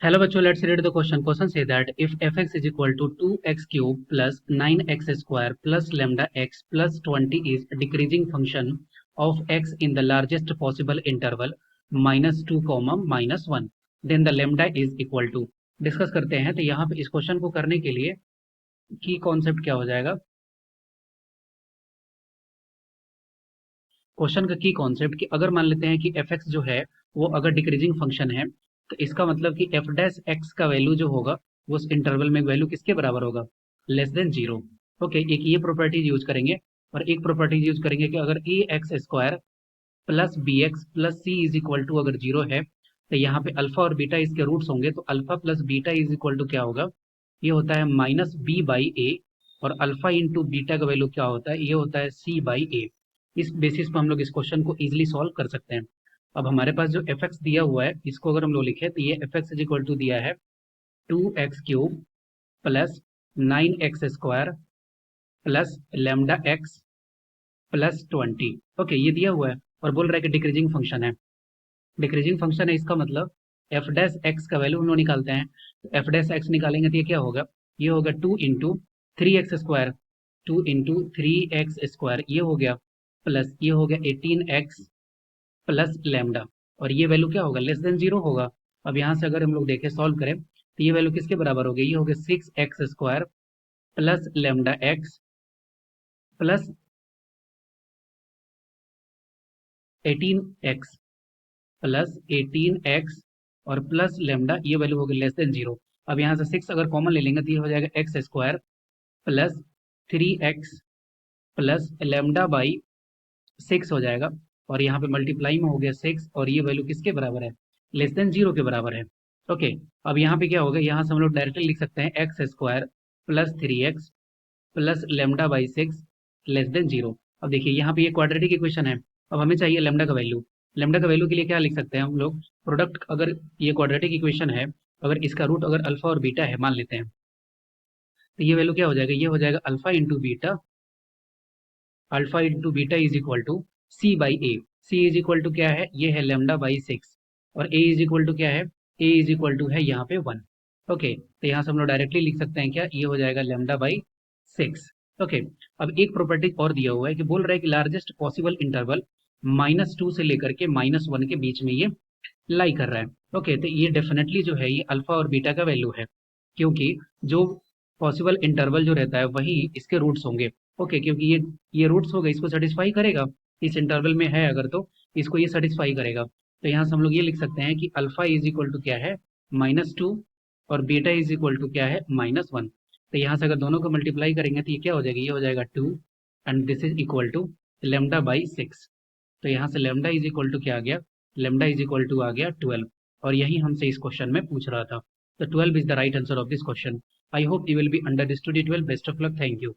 Hello bachcho, let's read the question. Question say that if fx is equal to 2x cube plus 9x square plus lambda x plus 20 is a decreasing function of x in the largest possible interval minus 2 comma minus 1, then the lambda is equal to. Discuss करते हैं। तो यहाँ पे इस question को करने के लिए की कॉन्सेप्ट क्या हो जाएगा, क्वेश्चन का की कॉन्सेप्ट कि अगर मान लेते हैं कि एफ एक्स जो है वो अगर डिक्रीजिंग फंक्शन है तो इसका मतलब कि एफ डैश एक्स का वैल्यू जो होगा वो उस इंटरवल में वैल्यू किसके बराबर होगा, लेस देन जीरो। ओके, एक ये प्रॉपर्टीज यूज करेंगे और एक प्रॉपर्टीज यूज करेंगे कि अगर a x square plus b x plus c is equal to अगर जीरो है तो यहाँ पे अल्फा और बीटा इसके रूट्स होंगे, तो alpha plus beta is equal to क्या होगा, ये होता है माइनस बी बाई ए, और अल्फा इंटू बीटा का वैल्यू क्या होता है, ये होता है सी बाई ए। इस बेसिस पर हम लोग इस क्वेश्चन को इजीली सॉल्व कर सकते हैं। अब हमारे पास जो एफ एक्स दिया हुआ है इसको अगर हम लोग लिखे तो ये F X is equal to दिया है 2x³ plus 9x² plus lambda x plus 20। Okay, ये दिया हुआ है और बोल रहा है कि डिक्रीजिंग फंक्शन है। डिक्रीजिंग फंक्शन है इसका मतलब एफ डैश एक्स का वैल्यू हम लोग निकालते हैं, तो एफ डैश एक्स निकालेंगे तो ये क्या होगा, ये होगा 2 इंटू 3x² 2 इंटू 3x² ये हो गया, प्लस ये हो गया 18x प्लस लैम्डा, और ये वैल्यू क्या होगा, लेस देन जीरो होगा। अब यहाँ से अगर हम लोग देखें सॉल्व करें तो ये वैल्यू किसके बराबर हो गई, ये हो गया 6x² plus lambda x plus 18x plus 18x और प्लस लेमडा, ये वैल्यू हो गई लेस देन जीरो। अब यहाँ से 6 अगर कॉमन ले लेंगे तो ये हो जाएगा x² plus 3x plus lambda by 6 हो जाएगा, और यहाँ पे मल्टीप्लाई में हो गया 6, और ये वैल्यू किसके बराबर है, लेस देन जीरो के बराबर है। ओके, अब यहाँ पे क्या होगा, यहाँ से हम लोग डायरेक्टली लिख सकते हैं x² plus 3x plus lambda by 6 less than zero. अब देखिए यहाँ पे ये क्वाड्रेटिक इक्वेशन है, अब हमें चाहिए लेमडा का वैल्यू। लेमडा का वैल्यू के लिए क्या लिख सकते हैं हम लोग, प्रोडक्ट, अगर ये क्वाड्रेटिक इक्वेशन है, अगर इसका रूट अगर अल्फा और बीटा है मान लेते हैं, तो ये वैल्यू क्या हो जाएगा, ये हो जाएगा alpha into beta is equal to C by A. C is equal to क्या है, ये है लेमडा बाई 6, और ए इज इक्वल टू क्या है, ए इज इक्वल टू है यहाँ पे 1। ओके, तो यहाँ से हम लोग डायरेक्टली लिख सकते हैं क्या, ये हो जाएगा लेमडा बाई 6। ओके, अब एक प्रॉपर्टी और दिया हुआ है कि बोल रहा है कि लार्जेस्ट पॉसिबल इंटरवल -2 से लेकर के -1 के बीच में ये लाई कर रहा है। ओके, तो ये डेफिनेटली जो है ये अल्फा और बीटा का वैल्यू है, क्योंकि जो पॉसिबल इंटरवल जो रहता है वही इसके रूट्स होंगे। ओके, क्योंकि ये रूट्स हो गए, इसको सेटिस्फाई करेगा, इस इंटरवल में है अगर तो इसको ये सेटिस्फाई करेगा। तो यहाँ से हम लोग ये लिख सकते हैं कि अल्फा इज इक्वल टू क्या है, -2, और बीटा इज इक्वल टू क्या है, -1। तो यहाँ से अगर दोनों को मल्टीप्लाई करेंगे तो ये क्या हो जाएगा, ये हो जाएगा 2, and this is equal to lambda by 6। तो यहाँ से लेमडा इज इक्वल टू क्या आ गया, लेमडा इज इक्वल टू आ गया 12, और यही हमसे इस क्वेश्चन में पूछ रहा था। तो 12 is the right answer of this question. I hope you will be understood it well. Best of luck, thank you.